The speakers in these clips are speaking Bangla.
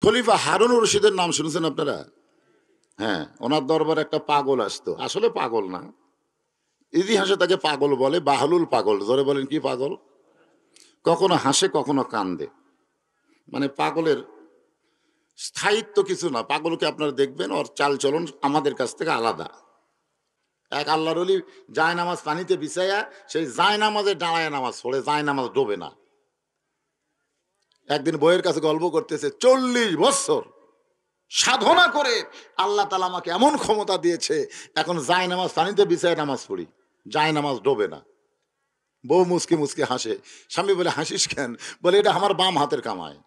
খলিফা হারুন রশিদের নাম শুনেছেন আপনারা? হ্যাঁ, ওনার দরবারে একটা পাগল আসতো, আসলে পাগল না, ইতিহাসে তাকে পাগল বলে, বাহলুল পাগল। জোরে বলেন কি পাগল? কখনো হাসে কখনো কান্দে, মানে পাগলের স্থায়িত্ব কিছু না। পাগলকে আপনারা দেখবেন ওর চালচলন আমাদের কাছ থেকে আলাদা। এক আল্লাহর ওলি জায় নামাজ পানিতে বিছাইয়া সেই জায় নামাজে দাঁড়ায় নামাজ পড়ে, জায় নামাজ ডোবে না। একদিন বইয়ের কাছে গল্প করতেছে, 40 বছর সাধনা করে আল্লাহ তাআলা আমাকে এমন ক্ষমতা দিয়েছে, এখন জায় নামাজ পানিতে বিছায় নামাজ পড়ি, জায় নামাজ ডোবে না। বউ মুসকে মুসকে হাসে। স্বামী বলে, হাসিস কেন? বলে, এটা আমার বাম হাতের কামায়।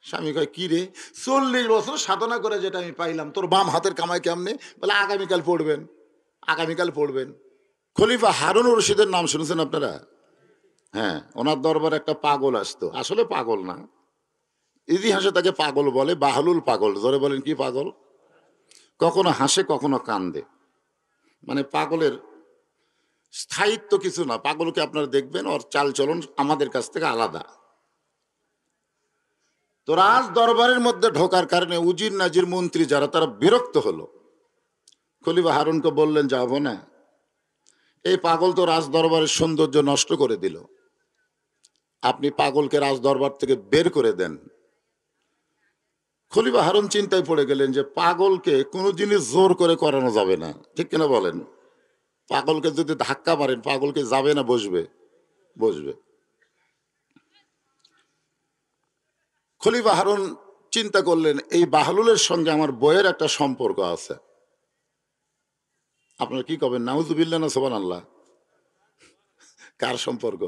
স্বামী কয়, কি রে? 40 বছর সাধনা করে যেটা আমি পাইলাম, তোর বাম হাতের কামায় কেমনে? বলে, আগামীকাল পড়বেন, আগামীকাল পড়বেন। খলিফা হারুন রশিদের নাম শুনেছেন আপনারা? হ্যাঁ, ওনার দরবারে একটা পাগল আসতো, আসলে পাগল না, ইতিহাসে তাকে পাগল বলে, বাহলুল পাগল। জোরে বলেন কি পাগল? কখনো হাসে কখনো কান্দে, মানে পাগলের স্থায়িত্ব কিছু না। পাগলকে আপনারা দেখবেন ওর চালচলন আমাদের কাছ থেকে আলাদা। তো রাজ দরবারের মধ্যে ঢোকার কারণে উজির নাজির মন্ত্রী যারা, তারা বিরক্ত হলো। খলিফা হারুনকে বললেন, যাবো না, এই পাগল তো রাজ দরবারের সৌন্দর্য নষ্ট করে দিল, আপনি পাগলকে রাজ দরবার থেকে বের করে দেন। খলিফা হারুন চিন্তায় পড়ে গেলেন যে পাগলকে কোনো জিনিস জোর করে করানো যাবে না, ঠিক কিনা বলেন? পাগলকে যদি ধাক্কা মারেন, পাগলকে যাবে না বসবে? বসবে। খলিফা হারুন চিন্তা করলেন, এই বাহলুলের সঙ্গে আমার বইয়ের একটা সম্পর্ক আছে। আপনারা কি করবেন? নাউজুবিল্লাহ না সুবহানাল্লাহ? কার সম্পর্ক?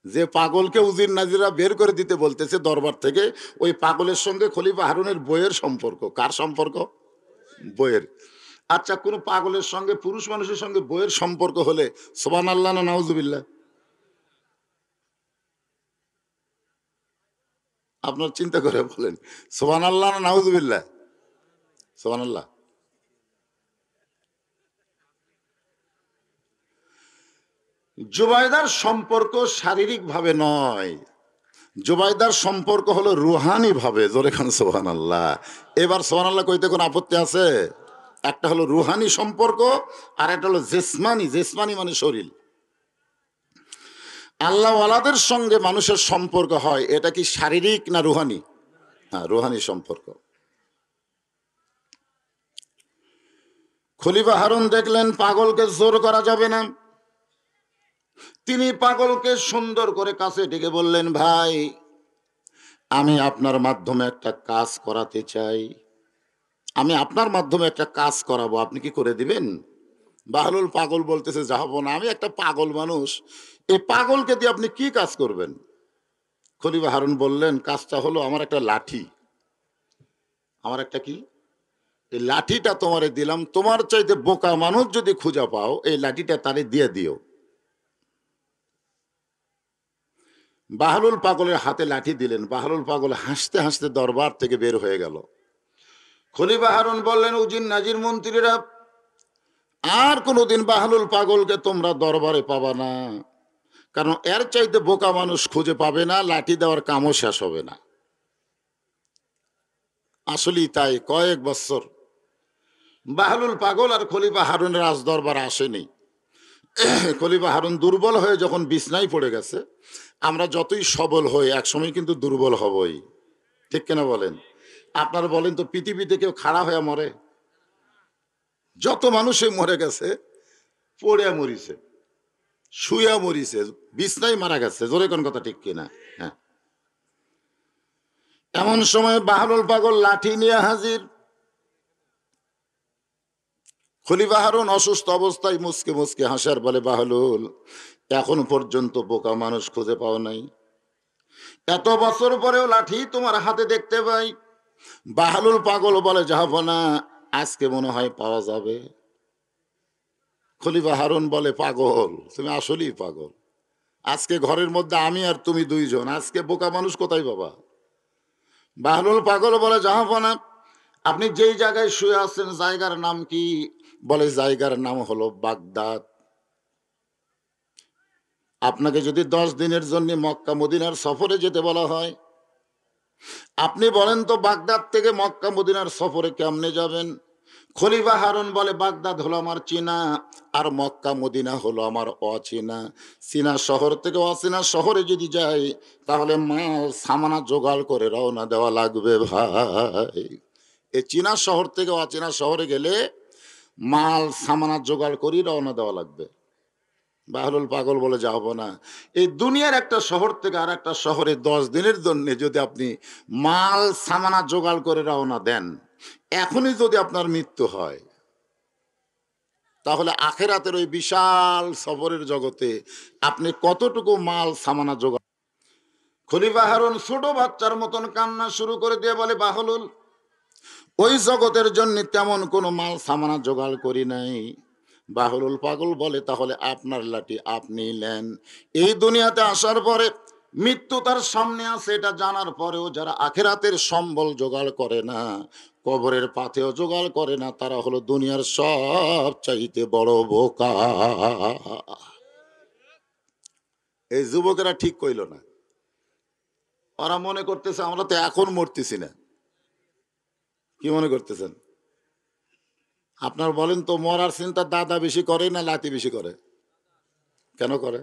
যে পাগলকে উজির নাজিরা বের করে দিতে বলতেছে দরবার থেকে, ওই পাগলের সঙ্গে খলিফা হারুনের বইয়ের সম্পর্ক। কার সম্পর্ক? বইয়ের। আচ্ছা, কোন পাগলের সঙ্গে, পুরুষ মানুষের সঙ্গে বইয়ের সম্পর্ক হলে সুবহানাল্লাহ না নাউজুবিল্লাহ? আপনার চিন্তা করে বলেন, সুবহানাল্লাহ না নাউজুবিল্লাহ? সুবহানাল্লাহ। জুবাইদার সম্পর্ক শারীরিক ভাবে নয়, জুবাইদার সম্পর্ক হলো রুহানি ভাবে। জোরে খান সুবহানাল্লাহ। এবার সুবহানাল্লাহ কইতে কোন আপত্তি আছে? একটা হলো রুহানি সম্পর্ক, আর একটা হলো জেসমানি। জেসমানি মানে শরীর। আল্লাহ ওয়ালাদের সঙ্গে মানুষের সম্পর্ক হয়, এটা কি শারীরিক না রুহানি? হ্যাঁ, রুহানি সম্পর্ক। খলিফা হারুন দেখলেন পাগলকে জোর করা যাবে না। তিনি পাগলকে সুন্দর করে কাছে ডেকে বললেন, ভাই, আমি আপনার মাধ্যমে একটা কাজ করাতে চাই, আমি আপনার মাধ্যমে একটা কাজ করাবো, আপনি কি করে দিবেন? বাহলুল পাগল বলতেছে, যাবো না, আমি একটা পাগল মানুষ, এই পাগলকে দিয়ে আপনি কি কাজ করবেন? খলিফা হারুন বললেন, কাজটা হলো আমার একটা লাঠি। আমার একটা কি? এই লাঠিটা তোমারে দিলাম, তোমার চাইতে বোকা মানুষ যদি খুঁজে পাও, এই লাঠিটা তারে দিয়ে দিও। বাহলুল পাগলের হাতে লাঠি দিলেন। বাহলুল পাগল হাসতে হাসতে দরবার থেকে বের হয়ে গেল। খলিফা হারুন বললেন, উজির নাজির মন্ত্রীরা, আর কোনোদিন বাহলুল পাগলকে তোমরা দরবারে পাবা না, কারণ এর চাইতে বোকা মানুষ খুঁজে পাবে না, লাঠি দেওয়ার কামও শেষ হবে না। আসলেই তাই, কয়েক বছর বাহলুল পাগল আর খলিফা হারুনের রাজ দরবার আসেনি। খলিফা হারুন দুর্বল হয়ে যখন বিছনায় পড়ে গেছে, আমরা যতই সবল হই একসময় কিন্তু দুর্বল হবই, ঠিক কিনা বলেন? আপনারা বলেন তো, পৃথিবীতে কেউ খাড়া হয়ে মরে? যত মানুষই মরে গেছে, পড়ে মরিছে, শুয়া মরিছে, বিছনায় মারা গেছে। জোরে কোন কথা, ঠিক কিনা? হ্যাঁ। এমন সময় বাহলুল পাগল লাঠি নিয়ে হাজির। খলিফা হারুন অসুস্থ অবস্থায় মুসকে মুসকে হাসার বলে, বাহলুল, এখন পর্যন্ত বোকা মানুষ খুঁজে পাও নাই, এত বছর পরেও লাঠি তোমার হাতে দেখতে পাই। বাহলুল পাগল বলে, যাবো না, আজকে মনে হয় পাওয়া যাবে। খলিফা হারুন বলে, পাগল, তুমি আসলেই পাগল, আজকে ঘরের মধ্যে আমি আর তুমি দুইজন, আজকে বোকা মানুষ কোথায় পাবা? বাহলুল পাগল বলে, যাবো না, আপনি যেই জায়গায় শুয়ে আছেন জায়গার নাম কি? বলে, জায়গার নাম হলো বাগদাদ। আপনাকে যদি 10 দিনের জন্য মক্কা মদিনার সফরে যেতে বলা হয়, আপনি বলেন তো বাগদাদ থেকে মক্কা মদিনার সফরে কেমনে যাবেন? খলিফা হারুন বলে, বাগদাদ হলো আমার চেনা, আর মক্কা মদিনা হলো আমার অচেনা। চীনা শহর থেকে অচেনা শহরে যদি যাই, তাহলে মাল সামানা জোগাড় করে রওনা দেওয়া লাগবে ভাই। এই চীনা শহর থেকে অচেনা শহরে গেলে মাল সামানা জোগাড় করি রওনা দেওয়া লাগবে। বাহলুল পাগল বলে যাব না। এই দুনিয়ার একটা শহর থেকে আর একটা শহরে 10 দিনের জন্য যদি আপনি মাল সামানা জোগাড় করে রওনা দেন, এখনই যদি আপনার মৃত্যু হয়, তাহলে আখেরাতের ওই বিশাল সফরের জগতে আপনি কতটুকু মাল সামানা জোগাড়। খলিফা হারুন ছোট বাচ্চার মতন কান্না শুরু করে দিয়ে বলে, বাহলুল, ওই জগতের জন্য তেমন কোনো মাল সামানা জোগাড় করি নাই। বাহলুল পাগল বলে, তাহলে আপনার লাঠি আপনি নেন। এই দুনিয়াতে আসার পরে মৃত্যু তার সামনে আছে এটা জানার পরেও যারা আখেরাতের সম্বল জোগাড় করে না, কবরের পাথেও জোগাড় করে না, তারা হলো দুনিয়ার সব চাইতে বড় বোকা। এই যুবকেরা ঠিক কইল না। ওরা মনে করতেছে আমরা তো এখন মরতেছি না। কি মনে করতেছেন? আপনার বলেন তো, মরার চিন্তা দাদা বেশি করে না লাতি বেশি করে? কেন করে?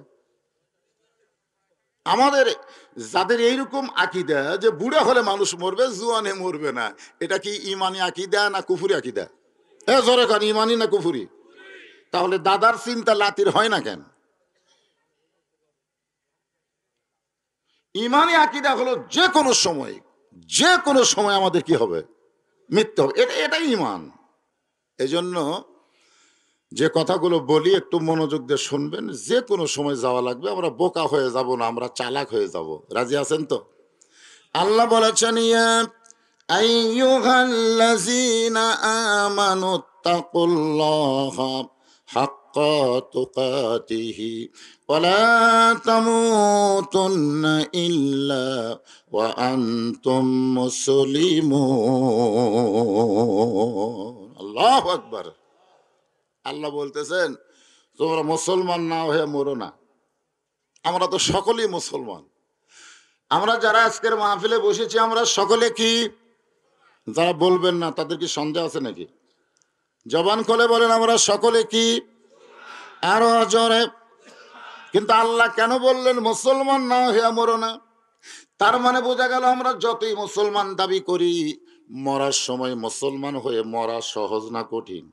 আমাদের যাদের এইরকম আকিদা যে বুড়া হলে মানুষ মরবে, জুয়ানে মরবে না, এটা কি ইমানি আকিদা না কুফুরি আকিদা? জোরে কান, ইমানি না কুফুরি? তাহলে দাদার চিন্তা লাতির হয় না কেন? ইমানি আকিদা হলো যে কোনো সময় আমাদের কি হবে? মৃত্যু হবে। এটাই ইমান। এজন্য যে কথাগুলো বলি একটু মনোযোগ দিয়ে শুনবেন। যে কোনো সময় যাওয়া লাগবে, আমরা বোকা হয়ে যাব না, আমরা চালাক হয়ে যাব। রাজি আছেন তো? আল্লাহ বলেছেন, ইয়া আইয়ুহাল্লাযীনা আমানুত্তাকুল্লাহা হাক্কা তুকাতিহি ওয়া লা তামুতুন্না ইল্লা ওয়া আনতুম মুসলিমুন। আল্লাহু আকবার। আল্লাহ বলতেছেন, তোমরা মুসলমান না হয়ে মরো না। আমরা তো সকলেই মুসলমান। আমরা যারা আজকের মাহফিলে বসেছি, আমরা সকলে কি? যারা বলবেন না তাদের কি সন্দেহ আছে নাকি? জবান খুলে বলেন, আমরা সকলে কি? আরো জোরে। কিন্তু আল্লাহ কেন বললেন মুসলমান না হয়ে মরো না? তার মানে বোঝা গেল আমরা যতই মুসলমান দাবি করি, মরার সময় মুসলমান হয়ে মরা সহজ না কঠিন?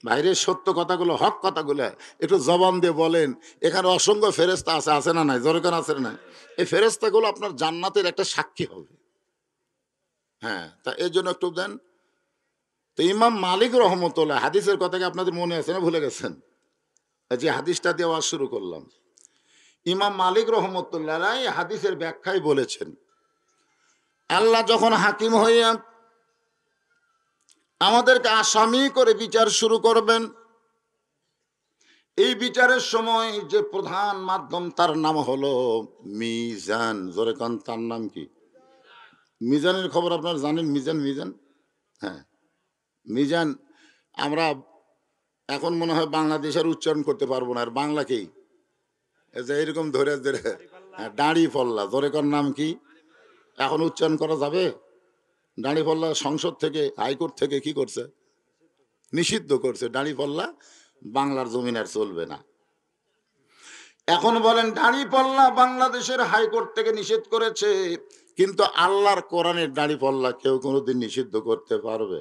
বাইরের সত্য কথাগুলো, হক কথাগুলো একটু জবান দিয়ে বলেন। এখানে অসংখ্য ফেরেস্তা আছে, আছে না নাই? জোরে কেন আছে না? এই ফেরেস্তাগুলো আপনার জান্নাতের একটা সাক্ষী হবে। হ্যাঁ, তা এই জন্য একটু দেন তো। ইমাম মালিক রহমতুল্লাহ, হাদিসের কথা কি আপনাদের মনে আছে না ভুলে গেছেন? যে হাদিসটা দিয়ে আওয়াজ শুরু করলাম, ইমাম মালিক রহমতুল্লাহ হাদিসের ব্যাখ্যায় বলেছেন, আল্লাহ যখন হাকিম হইয়া আমাদেরকে আসামি করে বিচার শুরু করবেন, এই বিচারের সময় যে প্রধান মাধ্যম তার নাম হলো মিজান। জোরে কান, তার নাম কি? মিজানের খবর আপনারা জানেন? মিজান, মিজান, হ্যাঁ মিজান। আমরা এখন মনে হয় বাংলাদেশের উচ্চারণ করতে পারবো না। আর বাংলাকেই যে এরকম ধরে ধরে, হ্যাঁ, দাঁড়ি পল্লা। জোরে কার নাম কি? এখন উচ্চারণ করা যাবে? দাঁড়ি পল্লা সংসদ থেকে, হাইকোর্ট থেকে কি করছে? নিষিদ্ধ করছে। দাঁড়ি পল্লা বাংলার জমিন আর চলবে না। এখন বলেন, দাড়ি পাল্লা বাংলাদেশের হাইকোর্ট থেকে নিষেধ করেছে, কিন্তু আল্লাহর কোরআনের দাড়ি পাল্লা কেউ কোনোদিন নিষিদ্ধ করতে পারবে?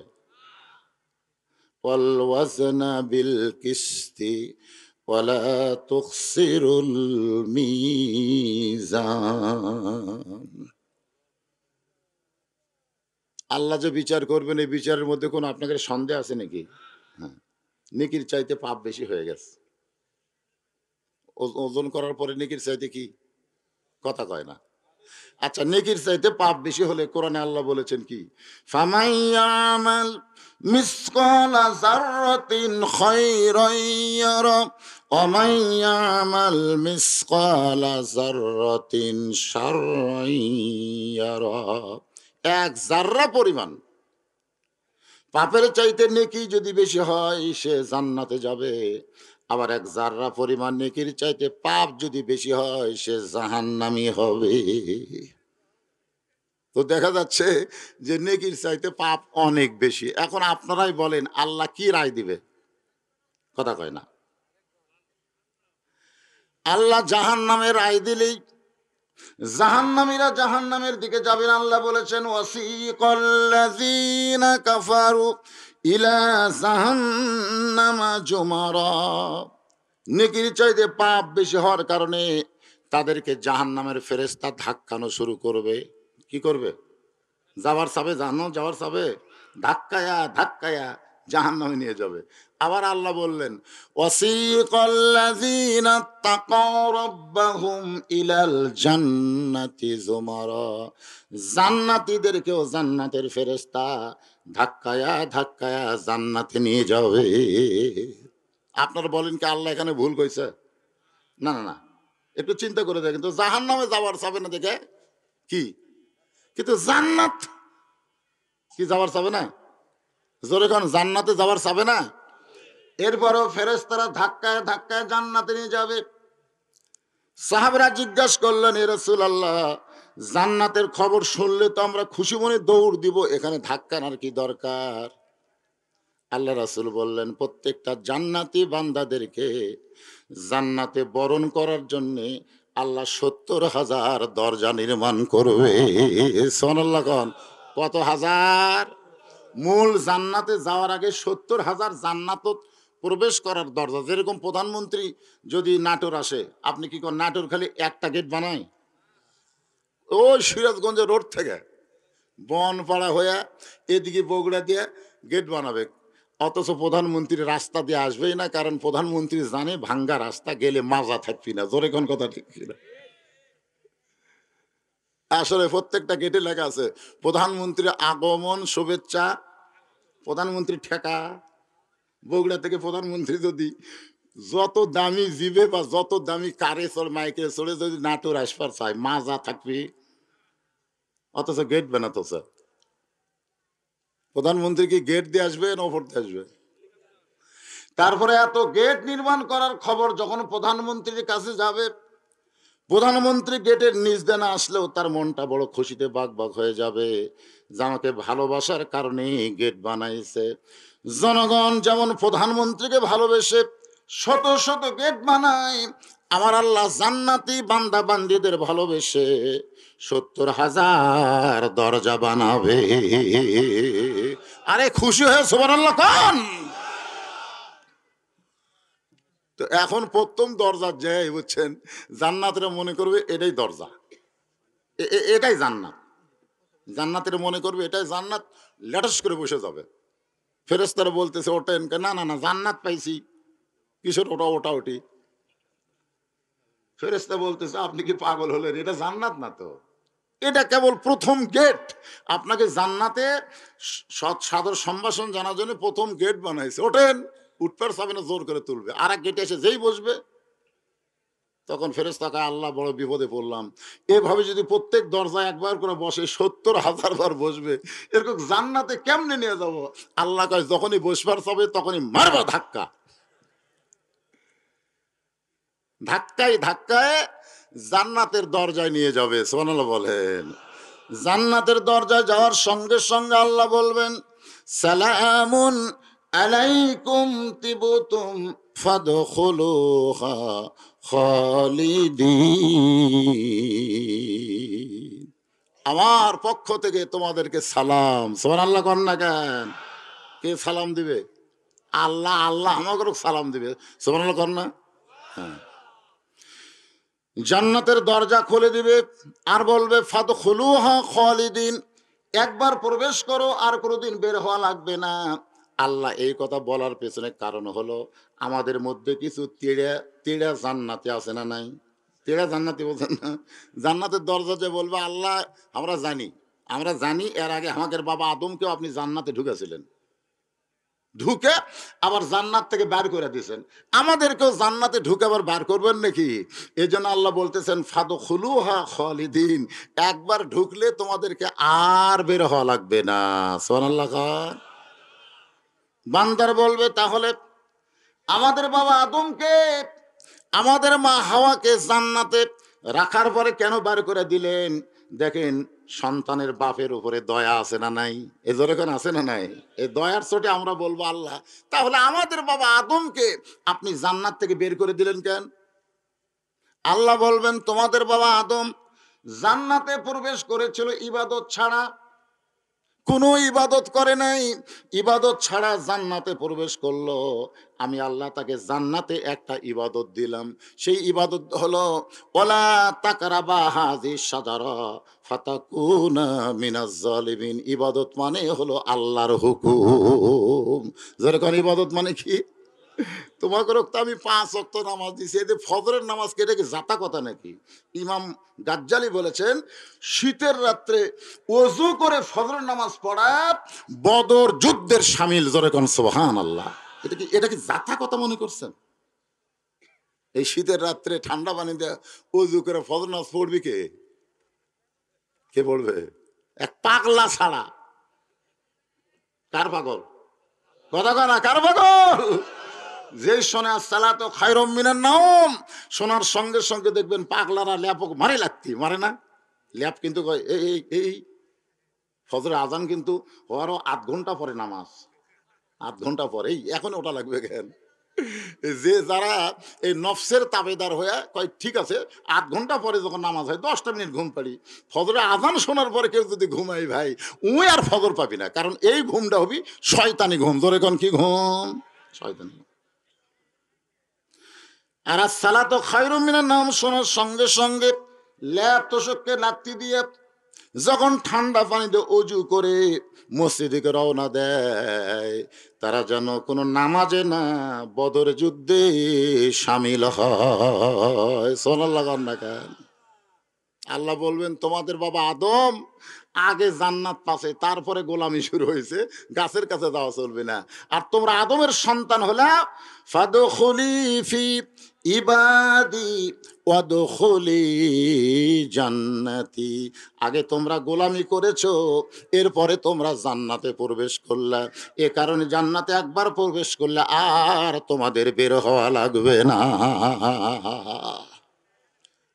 ওয়াল ওয়াজনা বিল কিসতি ওয়ালা তুখসিরুল মিজান। আল্লাহ যে বিচার করবেন, এই বিচারের মধ্যে কোনো আপনাদের সন্দেহ আছে নাকি? হ্যাঁ, নেকির চাইতে পাপ বেশি হয়ে গেছে। ওজন করার পরে নেকির চাইতে কি? কথা কয় না। আচ্ছা, নেকির চাইতে পাপ বেশি হলে কোরআনে আল্লাহ বলেছেন কি? ফামাইয়ামাল মিসকালা যাররাতিন খায়রান ইয়ারা ওয়া মাইয়ামাল মিসকালা যাররাতিন শাররান ইয়ারা। এক জাররা পরিমাণ পাপের চাইতে নেকি যদি বেশি হয়, সে জান্নাতে যাবে। আবার এক জাররা পরিমাণ নেকির চাইতে পাপ যদি বেশি হয় সে জাহান্নামী হবে। তো দেখা যাচ্ছে যে নেকির চাইতে পাপ অনেক বেশি। এখন আপনারাই বলেন আল্লাহ কি রায় দিবে? কথা কয় না। আল্লাহ জাহান্নামের রায় দিলেই জাহান্নামীরা জাহান্নামের দিকে যাবেন। আল্লাহ বলেছেন ওয়াসিকাল্লাযীনা কাফারু ইলা জাহান্নামা জুমারা। নেকির চাইতে পাপ বেশি হওয়ার কারণে তাদেরকে জাহান্নামের ফেরেশতা ধাক্কানো শুরু করবে। কি করবে? যাওয়ার চাবে, জাহান্নাম যাওয়ার চাবে, ধাক্কায়া ধাক্কায়া জাহান্নামে নিয়ে যাবে। আবার আল্লাহ বললেন ওয়াসিকাল্লাযীনা তাকাও রাব্বাহুম ইলাল জান্নাতি যুমারা। জান্নাতীদেরকেও জান্নাতের ফেরেশতা ধাক্কায়া ধাক্কায়া জান্নাতে নিয়ে যাবে। আপনারা বলেন কি আল্লাহ এখানে ভুল কইছে? না না না, একটু চিন্তা করে দেখেন তো, জাহান্নামে যাওয়ার চাবে না দেখে কি, কিন্তু জান্নাত কি যাওয়ার চাবে না? জোরে কোন, জান্নাতে যাওয়ার চাবে না? এরপরও ফেরেশতারা ধাক্কায় ধাক্কায় জান্নাতে নিয়ে যাবে। সাহাবীরা জিজ্ঞাসা করলেন এ রাসূলুল্লাহ, জান্নাতের খবর শুনলে তো আমরা খুশি মনে দৌড় দিব, এখানে ধাক্কার কি দরকার? আল্লাহ রাসূল বললেন প্রত্যেকটা জান্নাতি বান্দাদেরকে জান্নাতে বরণ করার জন্য আল্লাহ ৭০,০০০ দরজা নির্মাণ করবে। সুবহানাল্লাহ কোন, কত হাজার? মূল জান্নাতে যাওয়ার আগে ৭০,০০০ জান্নাত প্রবেশ করার দরজা। যেরকম প্রধানমন্ত্রী যদি নাটোর আসে, আপনি কি করেন? নাটোর খালি একটা গেট বানায়, ওই সিরাজগঞ্জ রোড থেকে বনপাড়া হয়ে এদিকে বগুড়া দিয়ে গেট বানাবে। অথচ প্রধানমন্ত্রী রাস্তা দিয়ে আসবেই না, কারণ প্রধানমন্ত্রী জানে ভাঙ্গা রাস্তা গেলে মাজা থাকবি না। জোরে কোন কথা ঠিক কিনা? আসলে প্রত্যেকটা গেটে লেখা আছে প্রধানমন্ত্রীর আগমন শুভেচ্ছা, প্রধানমন্ত্রী ঠেকা। বগুড়া থেকে প্রধানমন্ত্রী যদি যত দামি জিবে বা যত দামি কারে চড়ে মাইকে চড়ে যদি নাটোর আসবার চায়, মাজা থাকবি। অথচ গেট বানাতেছে। প্রধানমন্ত্রী কি গেট দিয়ে আসবে না ওপর দিয়ে আসবে? তারপরে এত গেট নির্মাণ করার খবর যখন প্রধানমন্ত্রীর কাছে যাবে, প্রধানমন্ত্রী গেটের নিচ দিয়ে না আসলেও তার মনটা বড় খুশিতে বাগবাগ হয়ে যাবে যে আমাকে ভালোবাসার কারণে গেট বানাইছে। জনগণ যেমন প্রধানমন্ত্রীকে ভালোবেসে শত শত গেট বানায়, আমার আল্লাহ জান্নাতি বান্দা বান্দীদের ভালোবেসে ৭০,০০০ দরজা বানাবে। আরে খুশি হয়ে সুবহানাল্লাহ কোন। তো এখন প্রথম দরজা যে বুঝছেন, জান্নাতের মনে করবে এটাই দরজা, এটাই জান্নাত। জান্নাতের মনে করবে এটাই জান্নাত, লেটাস করে বসে যাবে। ফেরেশতারা বলতেছে ওঠেন, না না না জান্নাত পাইছি, কিশোর ওটা ওটা ওটি। ফেরেশতা বলতেছে আপনি কি পাগল হলেন? এটা জান্নাত না তো, এটা কেবল প্রথম গেট। আপনাকে জান্নাতে সৎ সাদর সম্ভাষণ জানার জন্য প্রথম গেট বানাইছে। ওঠেন, উঠপার চাবে না, জোর করে তুলবে। আর এক গেটে এসে যেই বসবে, তখন ফেরেশতাকে আল্লাহ বড় বিপদে পড়লাম। এভাবে যদি প্রত্যেক দরজায় একবার করে বসে ৭০,০০০ বার বসবে, এরকম জান্নাতে কেমনে নিয়ে যাব? আল্লাহ কয় যখনই বসবার চাবে তখনই মারবা ধাক্কা। ধাক্কায় ধাক্কায় জান্নাতের দরজায় নিয়ে যাবে। সুবহানাল্লাহ বলেন। জান্নাতের দরজায় যাওয়ার সঙ্গে সঙ্গে আল্লাহ বলবেন সালামুন আলাইকুম তিবতুম ফাদখুলুহা খালিদিন। আমার পক্ষ থেকে তোমাদেরকে সালাম। সুবহানাল্লাহ কোন না কেন? কে সালাম দিবে? আল্লাহ। আল্লাহ আমাকে সালাম দিবে। সুবহানাল্লাহ কোন না? হ্যাঁ। জান্নাতের দরজা খুলে দিবে আর বলবে ফাদখুলুহা খালিদিন, একবার প্রবেশ করো আর কোনোদিন বের হওয়া লাগবে না। আল্লাহ এই কথা বলার পেছনে কারণ হলো আমাদের মধ্যে কিছু তেড়া তেড়া জান্নাতি আছে না নাই? তেড়া জান্নাতি বলছেন না? জান্নাতের দরজা যে বলবে আল্লাহ আমরা জানি এর আগে আমাদের বাবা আদমকেও আপনি জান্নাতে ঢুকেছিলেন, ঢুকে আবার জান্নাত থেকে বার করে দিয়েছেন, আমাদেরকেও জান্নাতে ঢুকে আবার বার করবেন নাকি? এই জন্য আল্লাহ বলতেছেন ফাদখুলুহা খালিদিন, একবার ঢুকলে তোমাদেরকে আর বের হওয়া লাগবে না। সুবহানাল্লাহ। বান্দার বলবে তাহলে আমাদের বাবা আদমকে, আমাদের মা হাওয়াকে জান্নাতে রাখার পরে কেন বার করে দিলেন? দেখেন, সন্তানের বাপের উপরে দয়া আছে না নাই? এ যেরকম আছে না নাই? এই দয়ার চোটে আমরা বলবো আল্লাহ, তাহলে আমাদের বাবা আদমকে আপনি জান্নাত থেকে বের করে দিলেন কেন? আল্লাহ বলবেন, তোমাদের বাবা আদম জান্নাতে প্রবেশ করেছিল ইবাদত ছাড়া, কোনো ইবাদত করে নাই, ইবাদত ছাড়া জান্নাতে প্রবেশ করলো। আমি আল্লাহ তাকে জান্নাতে একটা ইবাদত দিলাম, সেই ইবাদত হলো ওয়ালা তাকরাবা হাযিস শাজারা ফাতাকুনা মিনাজ জালিমিন। ইবাদত মানে হলো আল্লাহর হুকুম। যেরকম ইবাদত মানে কি? তোমাকে রক্ত আমি 5 ওয়াক্ত নামাজ দিছি, এদের ফজরের নামাজ কেটে কি জাতা কথা নাকি? ইমাম গাজ্জালি বলেছেন, শীতের রাত্রে ওযু করে ফজরের নামাজ পড়া বদর যুদ্ধের শামিল। জোরে কোন সুবহানাল্লাহ। এটা কি জাতা কথা মনে করছেন? এই শীতের রাত্রে ঠান্ডা পানি দিয়ে ওযু করে ফজর নামাজ পড়বি কে? কে পড়বে? এক পাগলা ছাড়া। কার পাগল? কথা কয় না, কার পাগল? যে শোনে সালাত খায়রুম মিনান নাওম, শোনার সঙ্গে সঙ্গে দেখবেন পাগলারা ল্যাপক মারে, লাগতি মারে না? ল্যাপ কিন্তু কয় এই এই এই ফজরের আজান কিন্তু হওয়ারও 8 ঘন্টা পরে নামাজ, 8 ঘন্টা পরে। এখন ওটা লাগবে কেন? যে যারা এই নফসের তাবেদার হয়ে কয় ঠিক আছে 8 ঘন্টা পরে যখন নামাজ হয় 10টা মিনিট ঘুম পাড়ি, ফজরের আজান শোনার পরে কেউ যদি ঘুমাই ভাই, উই আর ফজর পাবি না, কারণ এই ঘুমটা হবি শয়তানি ঘুম। ধরে কোন কি ঘুম? শয়তানি ঘুম। আর সালাত খায়রুম মিনান নাওম শোনার সঙ্গে সঙ্গে ল্যাপ তোষককে লাত্তি দিয়ে যখন ঠান্ডা পানিতে অজু করে মসজিদে রওনা দেয়, তারা যেন কোনো নামাজে না বদর যুদ্ধে সামিল হয়। সুবহানাল্লাহ না কেন? আল্লাহ বলবেন, তোমাদের বাবা আদম আগে জান্নাত পাশে, তারপরে গোলামি শুরু হয়েছে, গাছের কাছে যাওয়া চলবে না। আর তোমরা আদমের সন্তান হলে ফাদখুলি ফি ইবাদি ওয়াদখুলি জান্নাতি। আগে তোমরা গোলামি করেছো, এরপরে তোমরা জান্নাতে প্রবেশ করলে। এ কারণে জান্নাতে একবার প্রবেশ করলে আর তোমাদের বের হওয়া লাগবে না।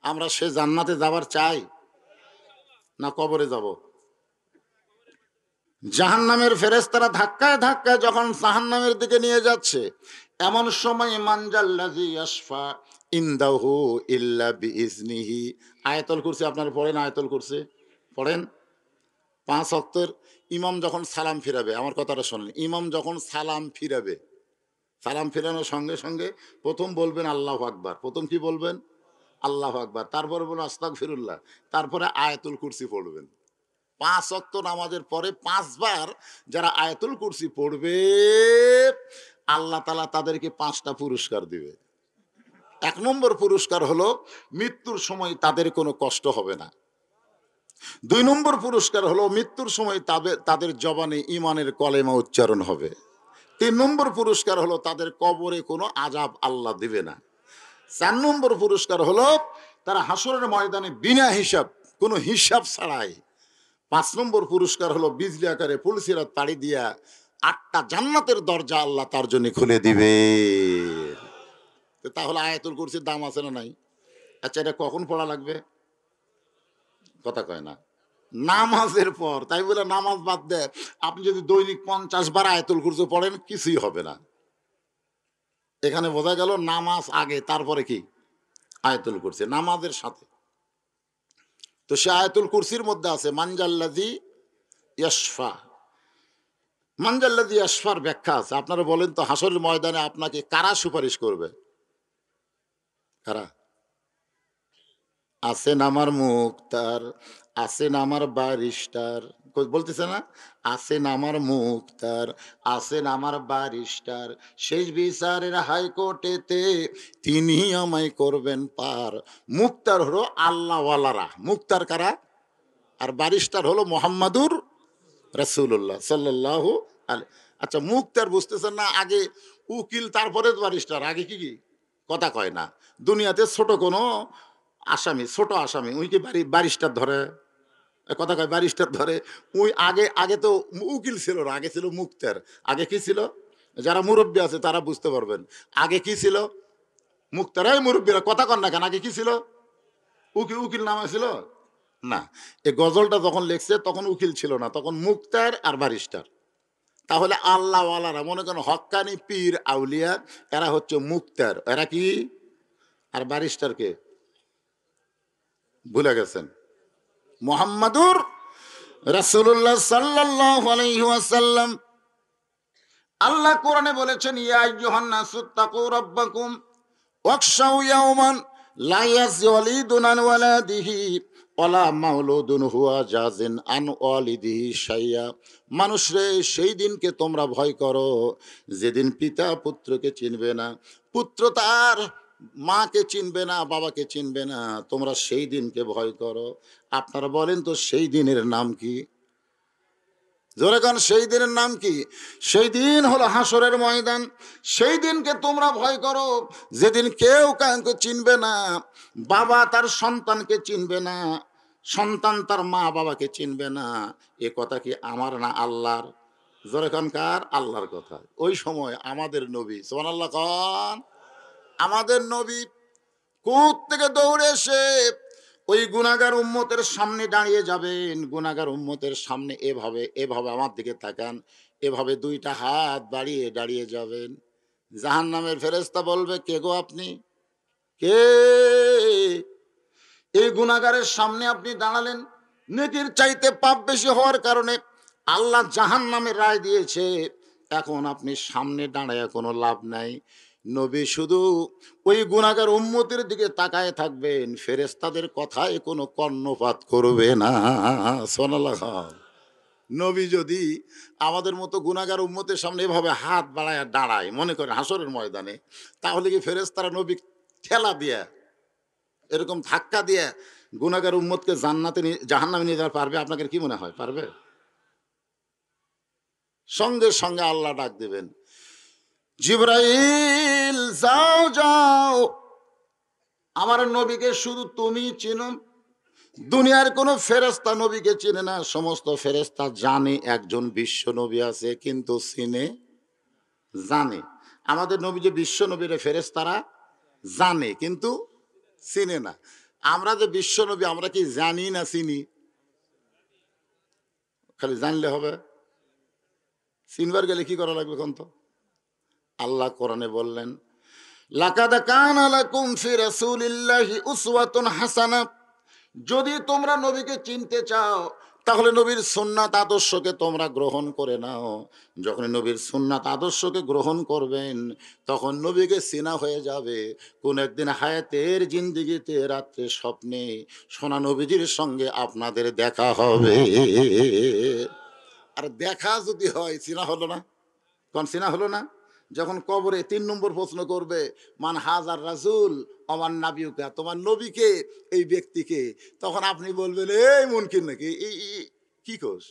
আমরা সে জান্নাতে যাবার চাই না কবরে যাব? জাহান্নামের ফেরেশতারা ধাক্কায় ধাক্কায় যখন জাহান্নামের দিকে নিয়ে যাচ্ছে, এমন সময় মানজাল্লাযী ইয়াশফা ইনদাহু ইল্লা বিইজনিহি। আয়াতুল কুরসি আপনারা পড়েন? আয়াতুল কুরসি পড়েন। 5 ওয়াক্তের ইমাম যখন সালাম ফিরাবে, আমার কথাটা শোনেন, ইমাম যখন সালাম ফিরাবে, সালাম ফিরানোর সঙ্গে সঙ্গে প্রথম বলবেন আল্লাহু আকবার। প্রথম কি বলবেন? আল্লাহু আকবার। তারপরে বলবেন আস্তাগফিরুল্লাহ। তারপরে আয়াতুল কুরসি পড়বেন। 5 ওয়াক্ত নামাজের পরে 5 বার যারা আয়াতুল কুরসি পড়বে, আল্লাহ তাআলা তাদেরকে 5টা পুরস্কার দিবে। 1 নম্বর পুরস্কার হলো মৃত্যুর সময় তাদের কোনো কষ্ট হবে না। 2 নম্বর পুরস্কার হলো মৃত্যুর সময় তাদের জবানে ঈমানের কলেমা উচ্চারণ হবে। 3 নম্বর পুরস্কার হলো তাদের কবরে কোনো আযাব আল্লাহ দিবে না। 4 নম্বর পুরস্কার হলো তারা হাসরের ময়দানে বিনা হিসাব, কোনো হিসাব ছাড়াই। 5 নম্বর পুরস্কার হলো বিজলি আকারে পুলসিরাত পাড়ি দিয়া 8টা জান্নাতের দরজা আল্লাহ তার জন্য খুলে দিবে। তাহলে আয়াতুল কুরসির দাম আছে না নাই? আচ্ছা, এটা কখন পড়া লাগবে? কথা কয় না। নামাজের পর। তাই বলে নামাজ বাদ দেয় আপনি যদি দৈনিক 50 বার আয়াতুল কুরসি পড়েন, কিছুই হবে না। এখানে বোঝা গেল নামাজ আগে, তারপরে কি? আয়াতুল কুরসি নামাজের সাথে। তো সে আয়াতুল কুরসির মধ্যে আছে মানজাল্লাযী ইয়াশফা। মানজাল্লাযী ইয়াশফার ব্যাখ্যা আছে। আপনারা বলেন তো, হাসরের ময়দানে আপনাকে কারা সুপারিশ করবে? কারা? আছেন আমার মুক্তার, আছেন আমার ব্যারিস্টার। বলতেছে না? আছেন আমার মুক্তার, আছেন আমার ব্যারিস্টার, শেষ বিচারের হাইকোর্টেতে তিনি আমায় করবেন পার। মুক্তার হলো আল্লাহওয়ালারা। মুক্তার কারা? আর ব্যারিস্টার হলো মোহাম্মদুর রাসূলুল্লাহ সাল্লাল্লাহু আলাইহি। আচ্ছা, মুক্তার বুঝতেছেন না? আগে উকিল, তারপরে ব্যারিস্টার। আগে কি কি? কথা কয় না। দুনিয়াতে ছোট কোনো আসামি, ছোট আসামি, উই কি ব্যারিস্টার ধরে? কথা কয় ব্যারিস্টার ধরে। উই আগে আগে তো উকিল ছিল না, আগে ছিল মুক্তার। আগে কি ছিল? যারা মুরব্বী আছে তারা বুঝতে পারবেন। আগে কি ছিল? মুক্তার। এই মুরব্বীরা কথা কন না কেন? আগে কি ছিল? উকিল নামে ছিল না। এই গজলটা যখন লিখছে তখন উকিল ছিল না, তখন মুক্তার আর ব্যারিস্টার। তাহলে আল্লাহওয়ালারা মনে করেন হক্কানি পীর আউলিয়া, এরা হচ্ছে মুক্তার। এরা কি? আর ব্যারিস্টারকে ভুলে গেছেন? মুহাম্মাদুর রাসূলুল্লাহ সাল্লাল্লাহু আলাইহি ওয়াসাল্লাম। আল্লাহ কোরআনে বলেছেন, ইয়া আইয়ুহান নাসু তাকু রাব্বাকুম ওয়াখশাউ ইয়াওমান লা ইয়াজজি ওয়ালিদুন আন ওয়ালাদিহি ওয়ালা মাউলুদুন হুয়া জাযিন আন ওয়ালিদিহি শাইয়া। মানুষরে, সেই দিনকে তোমরা ভয় করো যেদিন পিতা পুত্রকে চিনবে না, পুত্র তার মাকে চিনবে না, বাবাকে চিনবে না। তোমরা সেই দিনকে ভয় করো। আপনারা বলেন তো সেই দিনের নাম কি? জোরে কান, সেই দিনের নাম কি? সেই দিন হলো হাসরের ময়দান। সেই দিনকে তোমরা ভয় করো যেদিন কেউ কাউকে চিনবে না, বাবা তার সন্তানকে চিনবে না, সন্তান তার মা বাবাকে চিনবে না। এ কথা কি আমার না আল্লাহর? জোরে কান, কার? আল্লাহর কথা। ওই সময় আমাদের নবী সুবহানাল্লাহ খান, আমাদের নবী কোথ থেকে দৌড়ে এসে ওই গুনাহগার উম্মতের সামনে দাঁড়িয়ে যাবেন। গুনাহগার উম্মতের সামনে এভাবে এভাবে আমার দিকে তাকান, এভাবে দুইটা হাত বাড়িয়ে দাঁড়িয়ে যাবেন। জাহান্নামের ফেরেশতা বলবে, কে গো আপনি? কে? এই গুনাহগারের সামনে আপনি দাঁড়ালেন। নেকির চাইতে পাপ বেশি হওয়ার কারণে আল্লাহ জাহান্নামের রায় দিয়েছে। এখন আপনি সামনে দাঁড়ায় কোনো লাভ নাই। নবী শুধু ওই গুনাহগার উম্মতের দিকে তাকায় থাকবেন, ফেরেশতাদের কথায় কোনো কর্ণপাত করবে না। সুবহানাল্লাহ। নবী যদি আমাদের মতো গুনাহগার উম্মতের সামনে এভাবে হাত বাড়ায় দাঁড়ায়, মনে করেন হাসরের ময়দানে, তাহলে কি ফেরেশতারা নবী ঠেলা দিয়ে, এরকম ধাক্কা দিয়ে গুনাহগার উম্মতকে জান্নাতে জাহান্নামে নিয়ে যাওয়া পারবে? আপনাদের কি মনে হয় পারবে? সঙ্গে সঙ্গে আল্লাহ ডাক দিবেন, জিবরাইল যাও যাও, আমার নবীকে শুধু তুমি চিনো। দুনিয়ার কোনো ফেরেশতা নবীকে চিনে না। সমস্ত ফেরেশতা জানে একজন বিশ্ব নবী আছে, কিন্তু চিনে জানে। আমাদের নবী যে বিশ্ব নবীর, ফেরেশতারা জানে কিন্তু চিনে না। আমরা যে বিশ্ব নবী, আমরা কি জানি না চিনি? খালি জানলে হবে? চিনবার গেলে কি করা লাগবে কোন তো? আল্লাহ কোরআনে বললেন, লাকাদ কানা লাকুম ফি রাসূলিল্লাহি উসওয়াতুন হাসানা। যদি তোমরা নবীকে চিনতে চাও তাহলে নবীর সুন্নাত আদর্শকে তোমরা গ্রহণ করে নাও। যখন নবীর সুন্নাত আদর্শকে গ্রহণ করবেন তখন নবীকে চেনা হয়ে যাবে। কোন একদিন হায়াতের জিন্দেগিতে রাত্রে স্বপ্নে সোনা নবীজির সঙ্গে আপনাদের দেখা হবে। আর দেখা যদি হয়, চেনা হলো না? কোন চেনা হলো না? যখন কবরে ৩ নম্বর প্রশ্ন করবে, মান হাজার রাসূল আমার নাবিউকা, তোমার নবীকে, এই ব্যক্তিকে, তখন আপনি বলবেন, এই মুনকির নাকি? কি কোস?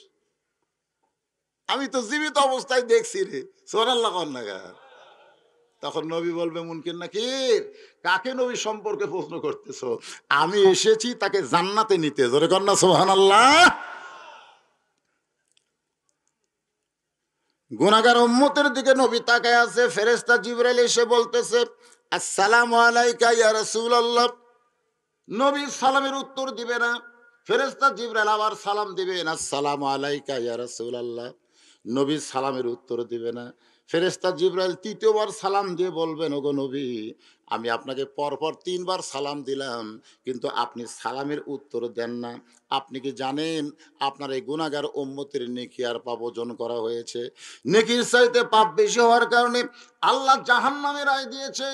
আমি তো জীবিত অবস্থায় দেখছি রে। সুবহানাল্লাহ কন্যা। তখন নবী বলবে, মুনকির নাকির, কাকে নবী সম্পর্কে প্রশ্ন করতেছো? আমি এসেছি তাকে জান্নাতে নিতে। জোরে কন্যা সুবহানাল্লাহ। গুনাহগার উম্মতের দিকে নবী তাকায় আছে। ফেরেশতা জিবরাইল এসে বলতেছে, আসসালামু আলাইকা ইয়া রাসূলুল্লাহ। নবী সালামের উত্তর দিবে না। ফেরেশতা জিবরাইল আবার সালাম দিবেন, আসসালামু আলাইকা ইয়া রাসূলুল্লাহ। নবী সালামের উত্তর দিবে না। ফেরেশতা জিবরাইল তৃতীয়বার সালাম দিয়ে বলবেন, ওগো নবী, আমি আপনাকে পরপর ৩ বার সালাম দিলাম, কিন্তু আপনি সালামের উত্তর দেন না। আপনি কি জানেন আপনার এই গুনাহগার উম্মতের নেকি আর পাপ ওজন করা হয়েছে? নেকির চাইতে পাপ বেশি হওয়ার কারণে আল্লাহ জাহান্নামের রায় দিয়েছে।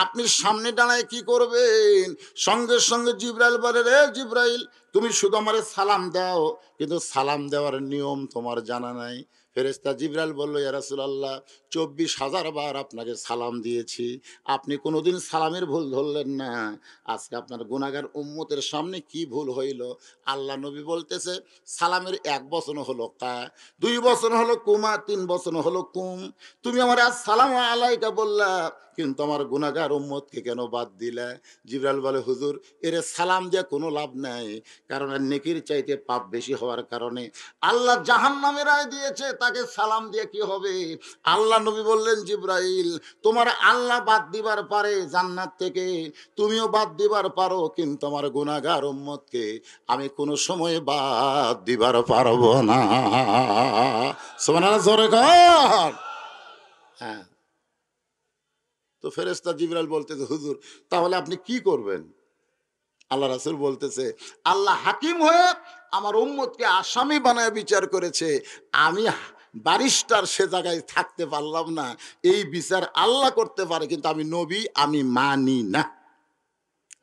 আপনি সামনে দাঁড়ায় কি করবেন? সঙ্গে সঙ্গে জিবরাইল বলে, রে জিবরাইল, তুমি শুধু আমারে সালাম দাও, কিন্তু সালাম দেওয়ার নিয়ম তোমার জানা নাই। ফেরেশতা জিবরাইল বলল, ইয়া রাসূলুল্লাহ, ২৪,০০০ বার আপনাকে সালাম দিয়েছি, আপনি কোনোদিন সালামের ভুল ধরলেন না। আজকে আপনার গুনাহগার উম্মতের সামনে কি ভুল হইল? আল্লাহ নবী বলতেছে, সালামের ১ বচন হলো কা, ২ বচন হলো কুমা, ৩ বচন হলো কুম। তুমি আমার আসসালামু আলাইকা বললা, কিন্তু আমার গুনাহগার উম্মতকে কেন বাদ দিলা? জিবরাইল বলে, হুজুর, এর সালাম দিয়ে কোনো লাভ নাই, কারণ নেকির চাইতে পাপ বেশি হওয়ার কারণে আল্লাহ জাহান্নামের রায় দিয়েছে। তাকে সালাম দিয়ে কি হবে? আল্লাহ নবী বললেন, জিব্রাইল, তোমার আল্লাহ বাদ দিবার পারে জান্নাত থেকে, তুমিও বাদ দিবার পারো, কিন্তু আমার গুনাহগার উম্মতকে আমি কোনো সময় বাদ দিবার পারবো না। সুবহানাল্লাহ, জোরে কর। হ্যাঁ, তো ফেরেশতা জিবরাইল বলতেছে, হুজুর তাহলে আপনি কি করবেন? আল্লাহ রাসূল বলতেছে, আল্লাহ হাকিম হয়ে আমার উম্মতকে আসামি বানায় বিচার করেছে, আমি ব্যারিস্টার সে জায়গায় থাকতে পারলাম না। এই বিচার আল্লাহ করতে পারে, কিন্তু আমি নবী, আমি মানি না।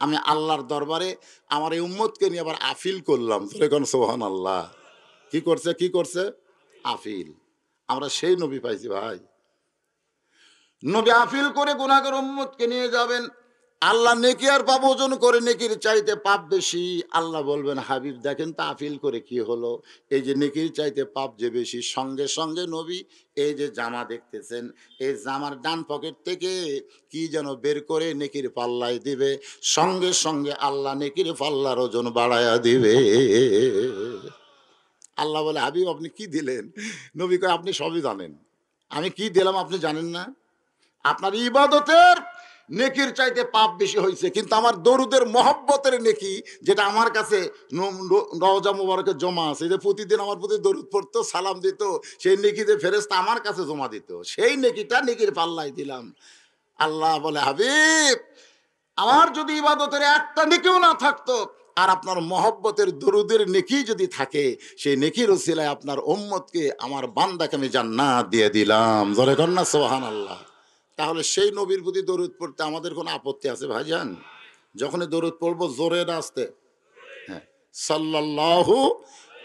আমি আল্লাহর দরবারে আমার এই উম্মতকে নিয়ে আবার আপিল করলাম। তখন সুবহানাল্লাহ, কি করছে, কি করছে? আপিল। আমরা সেই নবী পাইছি ভাই। নবী আপিল করে গুনাহগার উম্মতকে নিয়ে যাবেন। আল্লাহ নেকি আর পাপ ওজন করে, নেকির চাইতে পাপ বেশি। আল্লাহ বলবেন, হাবিব দেখেন তো আপিল করে কি হলো, এই যে নেকির চাইতে পাপ যে বেশি। সঙ্গে সঙ্গে নবী এই যে জামা দেখতেছেন, এই জামার ডান পকেট থেকে কি যেন বের করে নেকির পাল্লায় দিবে, সঙ্গে সঙ্গে আল্লাহ নেকির পাল্লার ওজন বাড়ায়া দিবে। আল্লাহ বলে, হাবিব আপনি কি দিলেন? নবী কয়, আপনি সবই জানেন, আমি কি দিলাম আপনি জানেন না? আপনার ইবাদতের নেকির চাইতে পাপ বেশি হয়েছে, কিন্তু আমার দরুদের মহব্বতের নেকি, যেটা আমার কাছে রওজা মুবারকে জমা আছে, যে প্রতিদিন আমার প্রতি দরুদ পড়তো, সালাম দিত, সেই নেকিতে ফেরেশতা আমার কাছে জমা দিত, সেই নেকিটা নেকির পাল্লায় দিলাম। আল্লাহ বলে, হাবিব আমার যদি ইবাদতের একটা নেকিও না থাকতো, আর আপনার মহব্বতের দরুদের নেকি যদি থাকে, সেই নেকির উসিলায় আপনার উম্মতকে, আমার বান্দাকে আমি জান্নাত দিয়ে দিলাম। জোরে কর না সুবহানাল্লাহ। তাহলে সেই নবীর প্রতি দরুদ পড়তে আমাদের কোনো আপত্তি আছে ভাইজান? যখনই দরুদ পড়বো জোরে না আসতে? হ্যাঁ, সাল্লাল্লাহু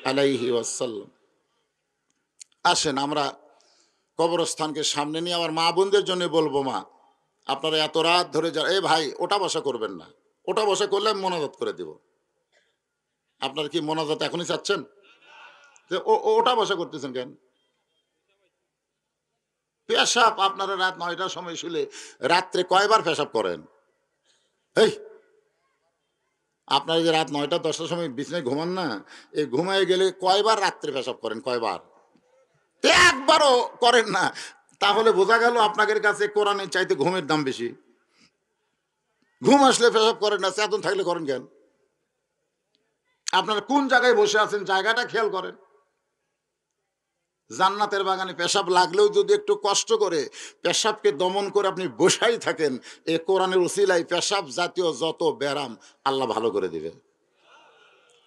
আলাইহি ওয়াসাল্লাম। আসেন আমরা কবরস্থানকে সামনে নিয়ে আমার মা বোনদের জন্য বলবো, মা আপনারা এত রাত ধরে যা, এ ভাই ওটা বসা করবেন না, ওটা বসা করলে আমি মোনাজাত করে দেব। আপনার কি মোনাজাত এখনই চাচ্ছেন? ওটা বসা করতেছেন কেন? পেশাব আপনারা রাত 9টার সময় শুলে রাত্রে কয়বার পেশাব করেন? এই আপনারা যে রাত 9টা 10টার সময় বিছানায় ঘুমান না, এই ঘুমায় গেলে কয়বার রাত্রে পেশাব করেন? কয়বার? একবারও করেন না। তাহলে বোঝা গেল আপনাদের কাছে কোরআনের চাইতে ঘুমের দাম বেশি। ঘুম আসলে পেশাব করেন না, চেতন থাকলে করেন কেন? আপনারা কোন জায়গায় বসে আছেন জায়গাটা খেয়াল করেন। জান্নাতের বাগানে পেশাব লাগলেও যদি একটু কষ্ট করে পেশাবকে দমন করে আপনি বসাই থাকেন, এই কোরআনের উসিলায় পেশাব জাতীয় যত ব্যারাম আল্লাহ ভালো করে দিবে।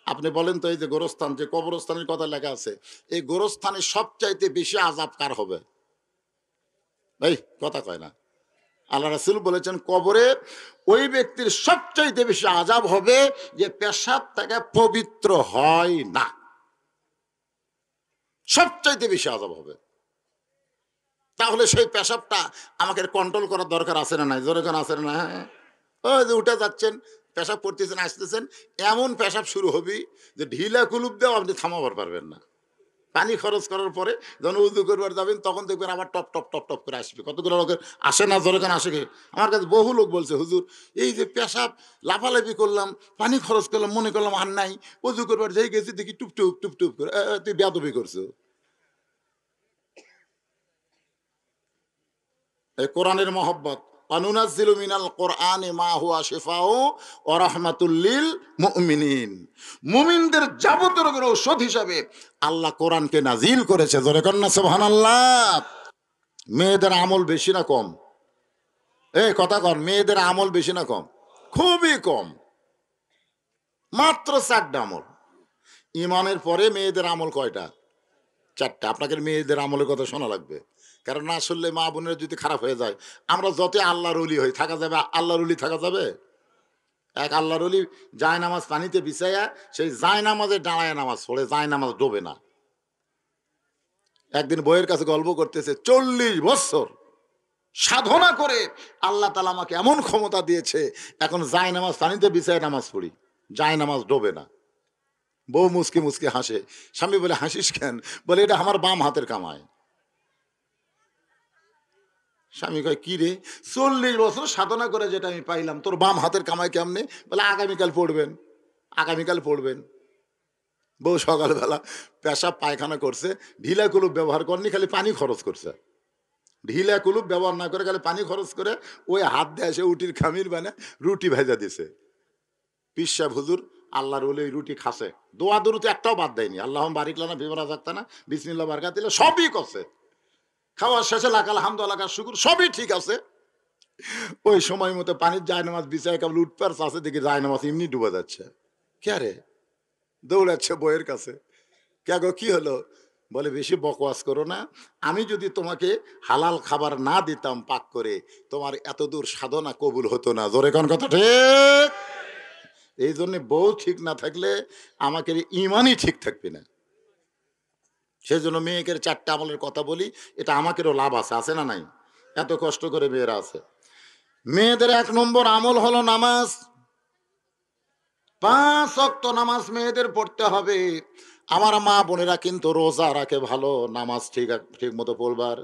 আপনি বলেন তো, এই যে গোরস্থান, যে কবরস্থানের কথা লেখা আছে, এই গোরস্থানে সবচাইতে বেশি আযাব কার হবে? এই কথা কয় না। আল্লাহ রাসূল বলেছেন, কবরে ওই ব্যক্তির সবচাইতে বেশি আযাব হবে যে পেশাব থেকে পবিত্র হয় না। সবচাইতে বেশি আযাব হবে। তাহলে সেই পেশাবটা আমাকে কন্ট্রোল করার দরকার আছে না নাই? জোরে কেন আছে না? হ্যাঁ, ওই যে উঠে যাচ্ছেন, পেশাব করতেছেন, আসতেছেন, এমন পেশাব শুরু হবি যে ঢিলা কুলুপ দেওয়া আপনি থামাবার পারবেন না। পানি খরচ করার পরে যখন উজু করবার যাবেন, তখন দেখবেন আবার টপ টপ টপ টপ করে আসবে। কতগুলো লোকের আসে না? জোরে কেন আসে? আমার কাছে বহু লোক বলছে, হুজুর এই যে পেশাব লাফালাফি করলাম, পানি খরচ করলাম, মনে করলাম আর নাই, উজু করবার যাই গেছি দেখি টুপ টুপ টুপ টুপ করে। তুই বেয়াদবি করছো। এই কোরআনের মহব্বত, অনুনাজ্জিলু মিনাল কোরআনি মা হুয়া শিফাউ ওয়া রাহমাতুল লিল মুমিনিন। মুমিনদের যাবতীয় রোগের ঔষধ হিসাবে আল্লাহ কোরআনকে নাজিল করেছে। জোরে কর না সুবহানাল্লাহ। মেয়েদের আমল বেশি না কম? এই কথা কর, মেয়েদের আমল বেশি না কম? খুবই কম, মাত্র 4টা আমল। ইমানের পরে মেয়েদের আমল কয়টা? 4টা। আপনাকে মেয়েদের আমলের কথা শোনা লাগবে, কারণ না শুনলে মা বোনের যদি খারাপ হয়ে যায়। আমরা যত আল্লাহর ওলি হই, থাকা যাবে? আল্লাহর ওলি থাকা যাবে? এক আল্লাহর ওলি জায় নামাজ পানিতে বিছাইয়া সেই জায় নামাজে দাঁড়ায় নামাজ পড়ে, জায় নামাজ ডোবে না। একদিন বইয়ের কাছে গল্প করতেছে, 40 বছর সাধনা করে আল্লাহ তাআলা আমাকে এমন ক্ষমতা দিয়েছে, এখন জায় নামাজ পানিতে বিছায় নামাজ পড়ি, জায় নামাজ ডোবে না। বউ মুসকি মুসকি হাসে। স্বামী বলে, হাসিস কেন? বলে, এটা আমার বাম হাতের কামায়। স্বামী কয়, কি রে? 40 বছর সাধনা করে যেটা আমি পাইলাম, তোর বাম হাতের কামাই কেমনে? বলে, আগামীকাল পড়বেন, আগামীকাল পড়বেন। বউ সকালবেলা পেশাব পায়খানা করছে, ঢিলা কুলুপ ব্যবহার করেনি, খালি পানি খরচ করছে। ঢিলা কুলুপ ব্যবহার না করে খালি পানি খরচ করে ওই হাত দিয়ে এসে উটির খামির বানে রুটি ভেজা দিছে। পিসা হুজুর আল্লাহর ওলি ওই রুটি খাসে, দোয়া দুরুতে একটাও বাদ দেয়নি। আল্লাহ বারিকলানা বিমরা থাকতা না, বিসমিল্লাহ বারকাত দিলে সবই করছে। খাওয়ার শেষে লাকাল হামদ লাকাল শুকুর, সবই ঠিক আছে। ওই সময় মতো পানির জায়নামাজ বিছায় কেবল উঠপার আছে, দেখি জায়নামাজ এমনি ডুবে যাচ্ছে। কে রে? দৌড়াচ্ছে বইয়ের কাছে। কে গো, কি হলো? বলে বেশি বকওয়াজ করো না, আমি যদি তোমাকে হালাল খাবার না দিতাম পাক করে, তোমার এত দূর সাধনা কবুল হতো না। জোরে কোন কথা ঠিক? এই জন্য বউ ঠিক না থাকলে আমাকে ইমানই ঠিক থাকবে না। সেই জন্য মেয়েকে 4টা আমলের কথা বলি, এটা আমাকেরও লাভ আছে, আছে না নাই? এত কষ্ট করে মেয়েরা আছে। মেয়েদের 1 নম্বর আমল হলো নামাজ। 5 ওয়াক্ত নামাজ মেয়েদের পড়তে হবে। আমার মা বোনেরা কিন্তু রোজা রাখে ভালো, নামাজ ঠিক মতো পড়বার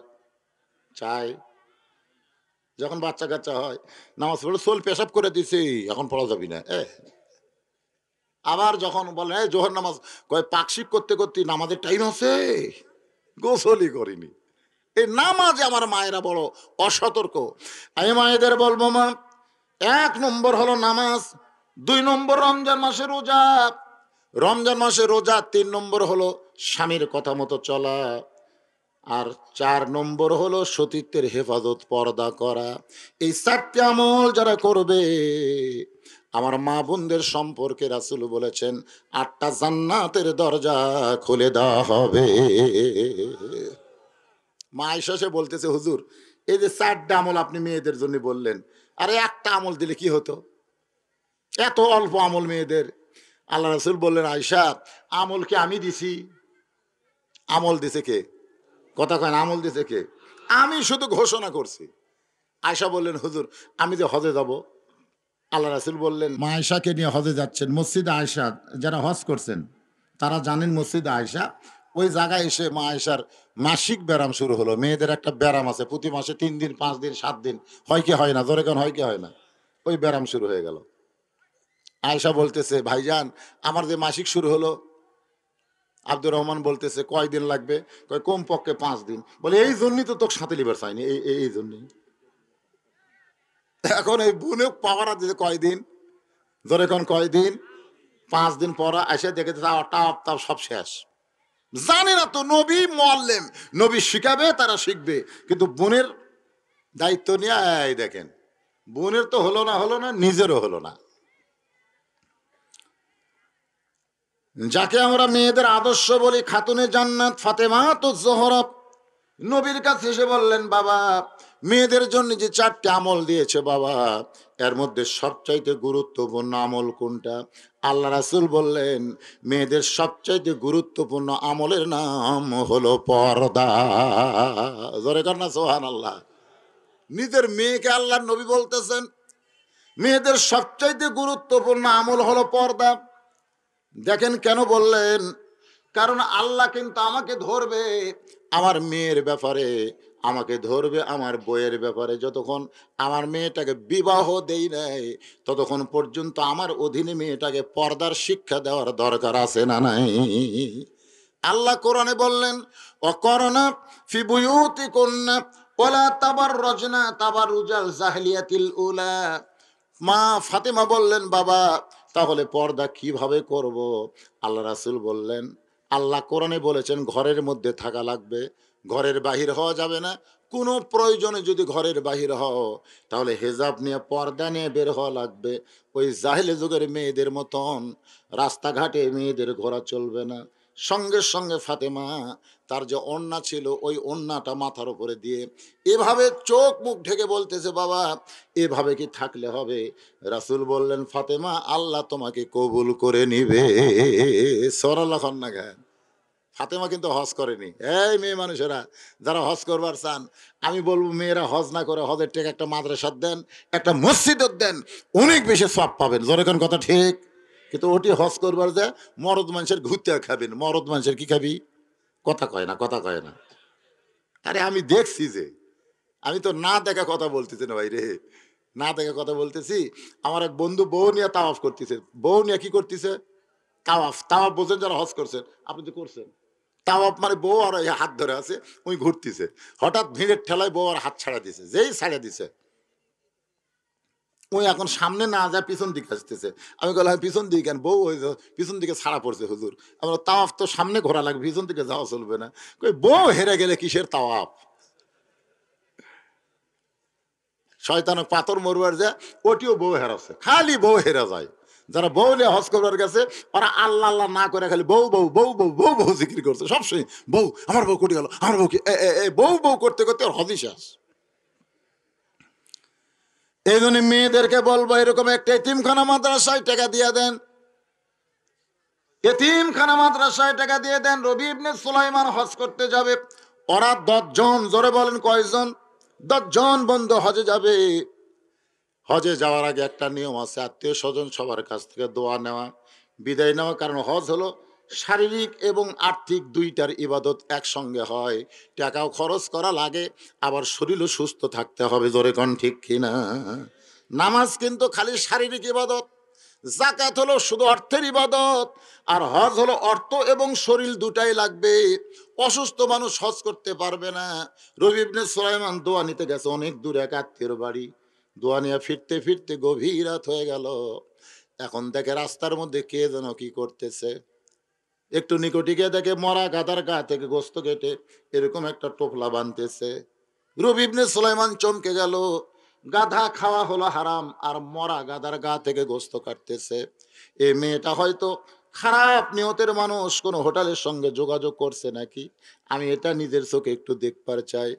চাই। যখন বাচ্চা কাচ্চা হয় নামাজ পড়লে সোল পেশাব করে দিছি, এখন পড়া যাবি না। আবার যখন বলে জোহর নামাজ, কয় পাকশিক করতে করতে নামাজের টাইম আছে, গোসলই করিনি। এই নামাজে আমার মায়েরা বড় অসতর্ক। আমি মায়েদের বলবো, মা 1 নম্বর হলো নামাজ, 2 নম্বর রমজান মাসে রোজা, রমজান মাসে রোজা, 3 নম্বর হলো স্বামীর কথা মতো চলা, আর 4 নম্বর হলো সতীত্বের হেফাজত, পর্দা করা। এই 4টি আমল যারা করবে, আমার মা বোনদের সম্পর্কে রাসূল বলেছেন 8টা জান্নাতের দরজা খুলে দেওয়া হবে। মা আয়েশা সে বলতেছে, হুজুর এই যে 4টা আমল আপনি মেয়েদের জন্য বললেন, আরে একটা আমল দিলে কি হতো, এত অল্প আমল মেয়েদের? আল্লাহ রাসূল বললেন, আয়েশা আমল কি আমি দিছি? আমল দিছে কে? কথা কয় না, আমল দিছে কে? আমি শুধু ঘোষণা করছি। আয়েশা বললেন, হুজুর আমি যে হজে যাব। আল্লাহ রাসূল বললেন, মা আয়েশাকে নিয়ে হজে যাচ্ছেন। মসজিদে আয়েশা, যারা হজ করছেন তারা জানেন মসজিদে আয়েশা। ওই জায়গায় এসে মা আয়েশার মাসিক ব্যারাম শুরু হলো। মেয়েদের একটা ব্যারাম আছে, প্রতি মাসে 3 দিন 5 দিন 7 দিন, হয় কি হয় না? জোরে কোন হয় কি হয় না? ওই ব্যারাম শুরু হয়ে গেল। আয়েশা বলতেছে, ভাইজান আমার যে মাসিক শুরু হলো। আব্দুর রহমান বলতেছে, কয় দিন লাগবে? কয় কমপক্ষে 5 দিন। বলে এই জন্যই তো তোকে সাথে লিবার চাইনি, এই জন্যই। এখন এই বুনে পাওয়ার দিতে কয়দিন? ধরে কোন কয়দিন? 5 দিন পর এসে দেখে টাপ সব শেষ। জানে না তো নবী মুআল্লিম, নবী শিখাবে, তারা শিখবে। কিন্তু বোনের দায়িত্ব নিয়ে এই দেখেন, বোনের তো হলো না, নিজেরও হলো না। যাকে আমরা মেয়েদের আদর্শ বলি, খাতুনে জান্নাত ফাতেমা তো জোহরা, নবীর কাছে এসে বললেন, বাবা মেয়েদের জন্য যে 4টি আমল দিয়েছে বাবা, এর মধ্যে সবচাইতে গুরুত্বপূর্ণ আমল কোনটা? আল্লাহ রাসূল বললেন, মেয়েদের সবচাইতে গুরুত্বপূর্ণ আমলের নাম হলো পর্দা। জোরে কর না সুবহানাল্লাহ। নিজের মেয়েকে আল্লাহর নবী বলতেছেন মেয়েদের সবচাইতে গুরুত্বপূর্ণ আমল হলো পর্দা। দেখেন কেন বললেন? কারণ আল্লাহ কিন্তু আমাকে ধরবে আমার মেয়ের ব্যাপারে, আমাকে ধরবে আমার বইয়ের ব্যাপারে। যতক্ষণ আমার মেয়েটাকে বিবাহ দেই নাই, ততক্ষণ পর্যন্ত আমার অধীনে মেয়েটাকে পর্দার শিক্ষা দেওয়ার দরকার আছে না নাই? আল্লাহ কোরআনে বললেন, অকরনা ফি বুয়ুতিকুন্না ওয়ালা তাবাররাজনা তাবাররুজাল জাহিলিয়াতিল উলা। মা ফাতেমা বললেন, বাবা তাহলে পর্দা কিভাবে করব? আল্লাহ রাসূল বললেন, আল্লাহ কোরআনে বলেছেন ঘরের মধ্যে থাকা লাগবে, ঘরের বাহির হওয়া যাবে না। কোনো প্রয়োজনে যদি ঘরের বাহির হও, তাহলে হেজাব নিয়ে পর্দা নিয়ে বের হওয়া লাগবে। ওই জাহেলি যুগের মেয়েদের মতন রাস্তাঘাটে মেয়েদের ঘোরা চলবে না। সঙ্গে সঙ্গে ফাতেমা তার যে ওড়না ছিল ওই ওড়নাটা মাথার উপরে দিয়ে এভাবে চোখ মুখ ঢেকে বলতেছে, বাবা এভাবে কি থাকলে হবে? রাসূল বললেন, ফাতেমা আল্লাহ তোমাকে কবুল করে নিবে। সরাল্লাহ না গান। ফাতেমা কিন্তু হজ করেনি। এই মেয়ে মানুষেরা যারা হজ করবার চান, আমি বলবো মেয়েরা হজ না করে হজের টেক একটা মাদ্রাসা দেন, একটা মসজিদ দেন, অনেক বেশি সওয়াব পাবেন। জোরে কোন কথা ঠিক? কিন্তু ওটি হজ করবার যে মরদ মানুষের ঘুরতে খাবেন, মরদ মানুষের কি খাবি? কথা কয় না, কথা কয় না। আরে আমি দেখছি যে, আমি তো না দেখা কথা বলতেছি না ভাই রে, না দেখা কথা বলতেছি। আমার এক বন্ধু বউ নিয়ে তাওয়াফ করতেছে। বউ নিয়ে কি করতেছে? তাওয়াফ, তাওয়াফ বোঝেন যারা হজ করছেন, আপনি তো করছেন। তাওয়াফ মানে বউ আর এই হাত ধরে আছে, ওই ঘুরতেছে, হঠাৎ ভিড়ের ঠেলায় বউ আর হাত ছাড়া দিছে, যেই ছাড়া দিছে ওই এখন সামনে না যায় পিছন দিকে আসতেছে। আমি বললাম পিছন দিকে কেন? বউ ওই যে পিছন দিকে ছাড়া পড়ছে হুজুর। আমরা তাওয়াফ তো সামনে ঘোরা লাগবে, পিছন দিকে যাওয়া চলবে না। কই বউ হেরে গেলে কিসের তাওয়াফ? শয়তান পাথর মরবার যায়, ওটিও বউ হেরাচ্ছে, খালি বউ হেরা যায়। যারা বউ নিয়ে হজ করবার গেছে ওরা আল্লাহ আল্লাহ না করে খালি বউ বউ বউ বউ বউ বউ জিকির করছে সবসময়। বউ, আমার বউ কোটি গেল, আমার বউ কি বউ বউ করতে করতে ওর হজই শেষ। এই জন্য মেয়েদেরকে বলবো এরকম একটা এতিমখানা মাদ্রাসায় টাকা দিয়ে দেন, এতিমখানা মাদ্রাসায় টাকা দিয়ে দেন। রবি ইবনে সুলাইমান হজ করতে যাবে, ওরা 10 জন, জোরে বলেন কয়জন? 10 জন বন্ধু হজে যাবে। হজে যাওয়ার আগে একটা নিয়ম আছে, আত্মীয় স্বজন সবার কাছ থেকে দোয়া নেওয়া, বিদায় নেওয়া। কারণ হজ হলো শারীরিক এবং আর্থিক দুইটার ইবাদত একসঙ্গে হয়। টাকাও খরচ করা লাগে, আবার শরীরও সুস্থ থাকতে হবে, জোরে কোন ঠিক কিনা? নামাজ কিন্তু খালি শারীরিক ইবাদত, যাকাত হলো শুধু অর্থের ইবাদত, আর হজ হলো অর্থ এবং শরীর দুটাই লাগবে। অসুস্থ মানুষ হজ করতে পারবে না। রবি ইবনে সুলাইমান দোয়া নিতে গেছে অনেক দূরে এক আত্মীয়র বাড়ি, দোয়া নিয়ে ফিরতে ফিরতে গভীর রাত হয়ে গেল। এখন দেখে রাস্তার মধ্যে কে যেন কি করতেছে, একটু নিকটে গিয়ে দেখে মরা গাদার গা থেকে গোস্ত কেটে এরকম একটা টোপলা বানতেছে। রবি ইবনে সুলাইমান চমকে গেল, গাধা খাওয়া হলো হারাম আর মরা গাদার গা থেকে গোস্ত কাটতেছে। এই মেয়েটা হয়তো খারাপ নিয়তের মানুষ, কোনো হোটেলের সঙ্গে যোগাযোগ করছে নাকি, আমি এটা নিজের চোখে একটু দেখবার চাই।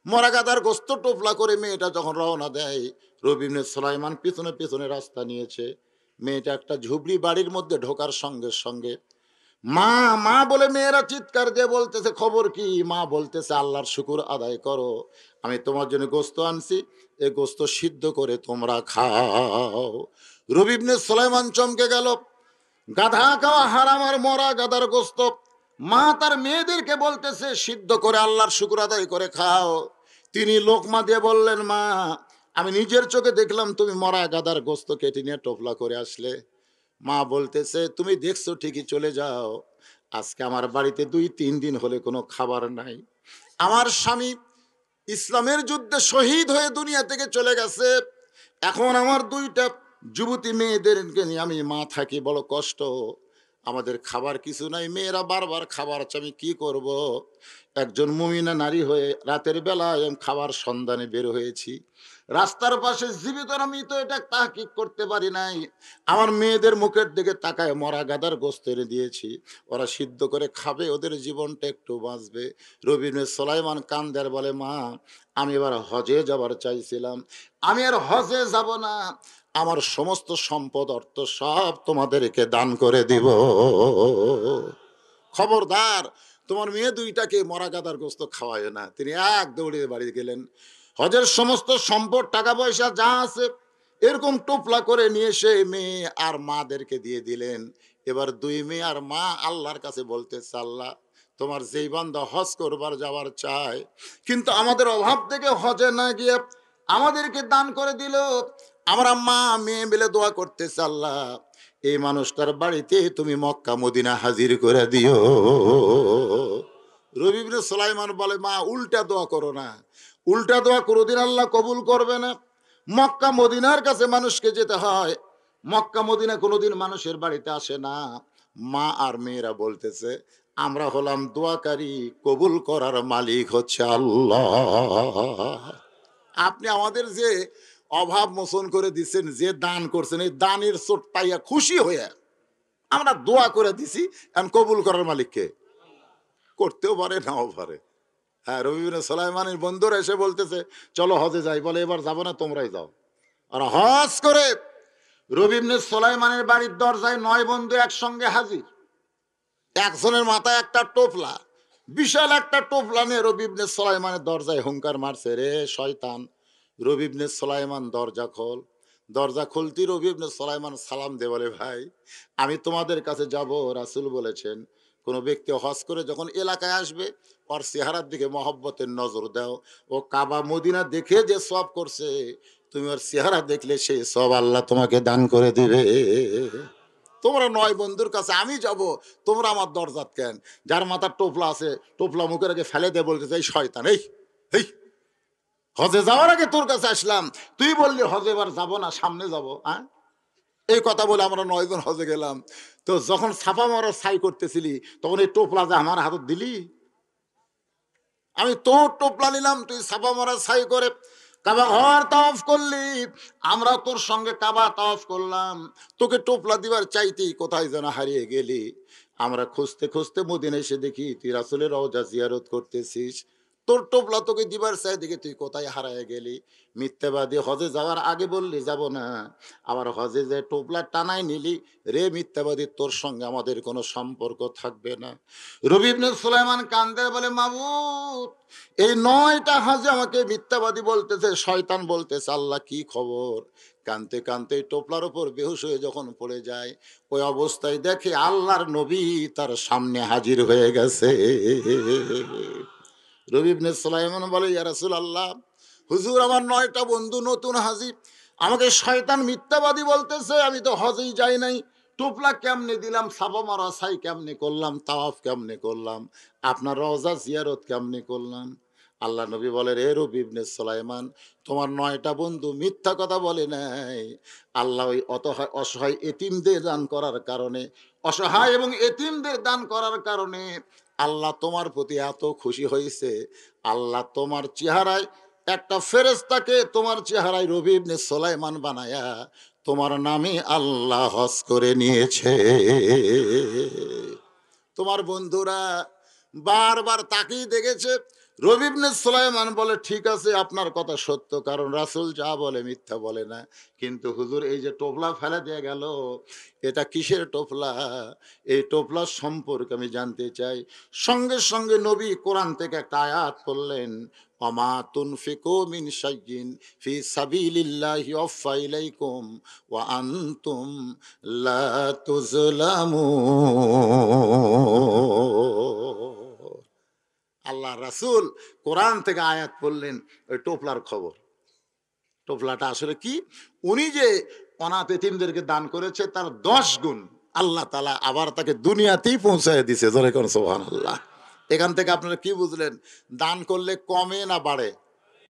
মরা গাদার গোস্ত টোপলা করে মেয়েটা যখন রওনা দেয়, রবি ইবনে সুলাইমান পিছনে পিছনে রাস্তা নিয়েছে। মেয়েটা একটা ঝুবড়ি বাড়ির মধ্যে ঢোকার সঙ্গে সঙ্গে মা মা বলে মেয়েরা চিৎকার দিয়ে বলতেছে, খবর কি? মা বলতেছে, আল্লাহর শুকুর আদায় করো, আমি তোমার জন্য গোস্ত আনছি, এই গোস্ত সিদ্ধ করে তোমরা খাও। রবি ইবনে সুলাইমান চমকে গেল, গাধা খাওয়া হারাম আর মরা গাধার গোস্ত। মা তার মেয়েদেরকে বলতেছে সিদ্ধ করে আল্লাহর শুকুর আদায় করে খাও। তিনি লোকমা দিয়ে বললেন, মা আমি নিজের চোখে দেখলাম তুমি মরা গাধার গোস্ত কেটে নিয়ে টোপলা করে আসলে। মা বলতেছে, তুমি দেখছো ঠিকই, চলে যাও, আজকে আমার বাড়িতে 2-3 দিন হলে কোনো খাবার নাই। আমার স্বামী ইসলামের যুদ্ধে শহীদ হয়ে দুনিয়া থেকে চলে গেছে। এখন আমার 2টা যুবতী মেয়েদেরকে নিয়ে আমি মা থাকি, বড় কষ্ট, আমাদের খাবার কিছু নাই, মেয়েরা বারবার খাবার চাই, আমি কি করব? একজন মুমিনা নারী হয়ে রাতের বেলায় আমি খাবার সন্ধানে বের হয়েছি। রাস্তার পাশে জীবিত আমি তো এটা তাহকিক করতে পারি নাই, আমার মেয়েদের মুখের দিকে তাকায় মরা গাদার গোস্ত এনে দিয়েছি, ওরা সিদ্ধ করে খাবে, ওদের জীবনটা একটু বাঁচবে। রবি ইবনে সুলাইমান কান্দের বলে, মা আমি এবার হজে যাবার চাইছিলাম, আমি আর হজে যাব না, আমার সমস্ত সম্পদ অর্থ সব তোমাদেরকে দান করে দিব। খবরদার তোমার মেয়ে 2টাকে মরা গাদার গোস্ত খাওয়ায় না। তিনি এক দৌড়ে বাড়ি গেলেন, হজের সমস্ত সম্পদ টাকা পয়সা যা আছে এরকম টোপলা করে নিয়ে এসে মেয়ে আর মাদেরকে দিয়ে দিলেন। এবার 2 মেয়ে আর মা আল্লাহর কাছে বলতেছে, আল্লাহ তোমার যেই বান্দা হজ করবার যাওয়ার চায়, কিন্তু আমাদের অভাব থেকে হজে না গিয়ে আমাদেরকে দান করে দিল। আমরা মা মেয়ে মিলে দোয়া করতেছে, আল্লাহ এই মানুষটার বাড়িতে তুমি মক্কা মদিনা হাজির করে দিও। রবি ইবনে সুলাইমান বলে, মা উল্টা দোয়া করো না, উল্টা দোয়া কোনোদিন আল্লাহ কবুল করবে না। মক্কা মদিনার কাছে মানুষকে যেতে হয়, মক্কা মদিনা কোনোদিন মানুষের বাড়িতে আসে না। মা আর মেয়েরা বলতেছে, আমরা হলাম দোয়াকারী, কবুল করার মালিক হচ্ছে আল্লাহ। আপনি আমাদের যে অভাব মোচন করে দিচ্ছেন, যে দান করছেন, এই দানের চোট পাইয়া খুশি হইয়া আমরা দোয়া করে দিছি, এখন কবুল করার মালিককে করতেও পারে নাও পারে। হ্যাঁ, রবি ইবনে সুলাইমানের বন্ধুরা এসে বলতেছে, চলো হজে যাই, বলে এবার যাবো না, তোমরাই যাও। আর হজ করে রবি ইবনে সুলাইমানের বাড়ির দরজায় 9 বন্ধু একসঙ্গে হাজির, একজনের মাথায় একটা টোপলা, বিশাল একটা টোপলা নিয়ে রবি ইবনে সুলাইমানের দরজায় হুঙ্কার মারছে, রে শয়তান, রবি ইবনে সুলাইমান দরজা খোল। দরজা খুলতি রবি ইবনে সুলাইমান সালাম দে, বলে ভাই আমি তোমাদের কাছে যাব, রাসূল বলেছেন কোনো ব্যক্তি হজ করে যখন এলাকায় আসবে ওর চেহারার দিকে মহব্বতের নজর দাও, ও কাবা মদিনা দেখে যে সওয়াব করছে, তুমি ওর চেহারা দেখলে সেই সওয়াব আল্লাহ তোমাকে দান করে দিবে। তোমরা 9 বন্ধুর কাছে আমি যাব, তোমরা আমার দরজাত কেন? যার মাথার টোপলা আছে টোপলা মুখের আগে ফেলে দে, বলতেছে এই শয়তান, এই এই হজে যাওয়ার আগে তোর কাছে আসলাম, তুই বললি হজে এবার যাবো না, সামনে যাবো। হ্যাঁ, এই কথা বলে আমরা 9 জন হজে গেলাম। তো যখন ছাপা মারার ছাই করতেছিলি তখন এই টোপলা যে আমার হাতত দিলি, আমি তোর টোপলা নিলাম, তুই ছাপা মারার ছাই করে কাবা ঘর তাওয়াফ করলি, আমরা তোর সঙ্গে কাবা তাওয়াফ করলাম, তোকে টোপলা দিবার চাইতেই কোথায় যেন হারিয়ে গেলি। আমরা খুঁজতে খুঁজতে মদিনা এসে দেখি তুই রাসূলের রওজা জিয়ারত করতেছিস, তোর টোপলা তোকে দিবার চাই দেখি তুই কোথায় হারায় গেলি। মিথ্যাবাদী, হজে যাওয়ার আগে বললি যাব না, আবার হজে যে টোপলা টানাই নিলি, রে মিথ্যাবাদী, তোর সঙ্গে আমাদের কোনো সম্পর্ক থাকবে না। রবি ইবনে সুলাইমান কান্দে বলে, মাবুদ, এই 9টা হাজে আমাকে মিথ্যাবাদী বলতেছে, শয়তান বলতেছে, আল্লাহ কি খবর? কানতে কানতে টোপলার উপর বেহুশ হয়ে যখন পড়ে যায়, ওই অবস্থায় দেখে আল্লাহর নবী তার সামনে হাজির হয়ে গেছে। রবি ইবনে সুলাইমান বলে, ইয়া রাসূলুল্লাহ, হুজুর আমার 9টা বন্ধু নতুন হাজির, আমাকে শয়তান মিথ্যাবাদী বলতেছে, আমি তো হজেই যাই নাই, টোপলা কেমনে দিলাম, সাবা মারা ছাই কেমনে করলাম, তাওয়াফ কেমনে করলাম, আপনার রওজা জিয়ারত কেমনে করলাম। আল্লাহ নবী বলে, রে রবি ইবনে সুলাইমান, তোমার 9টা বন্ধু মিথ্যা কথা বলে নাই। আল্লাহ ওই অসহায় এতিমদের দান করার কারণে, অসহায় এবং এতিমদের দান করার কারণে আল্লাহ তোমার প্রতি এত খুশি হয়েছে, আল্লাহ তোমার চেহারায় একটা ফেরেশতাকে তোমার চেহারায় রবি ইবনে সুলাইমান বানায়া তোমার নামে আল্লাহ হজ করে নিয়েছে। তোমার বন্ধুরা বারবার তাকিয়ে দেখেছে। রবি ইবনে সুলাইমান বলে, ঠিক আছে, আপনার কথা সত্য, কারণ রাসূল যা বলে মিথ্যা বলে না। কিন্তু হুজুর, এই যে টোপলা ফেলে দিয়ে গেল, এটা কিসের টোপলা? এই টোপলা সম্পর্কে আমি জানতে চাই। সঙ্গে সঙ্গে নবী কোরআন থেকে একটা আয়াত পড়লেন, ওমা তুনফিকু মিন শাইইন ফি সাবিলিল্লাহি ওয়াফা ইলাইকুম ওয়া আনতুম লা তুজলামুন। আল্লাহ রাসূল কোরআন থেকে আয়াত পড়লেন ওই টোপলার খবর। টোপলাটা আসলে কি? উনি যে অনাথ এতিমদেরকে দান করেছে তার 10 গুণ আল্লাহ তাআলা আবার তাকে দুনিয়াতেই পৌঁছায় দিয়েছে। জোরে কোন সুবহানাল্লাহ। এখান থেকে আপনারা কি বুঝলেন? দান করলে কমে না বাড়ে?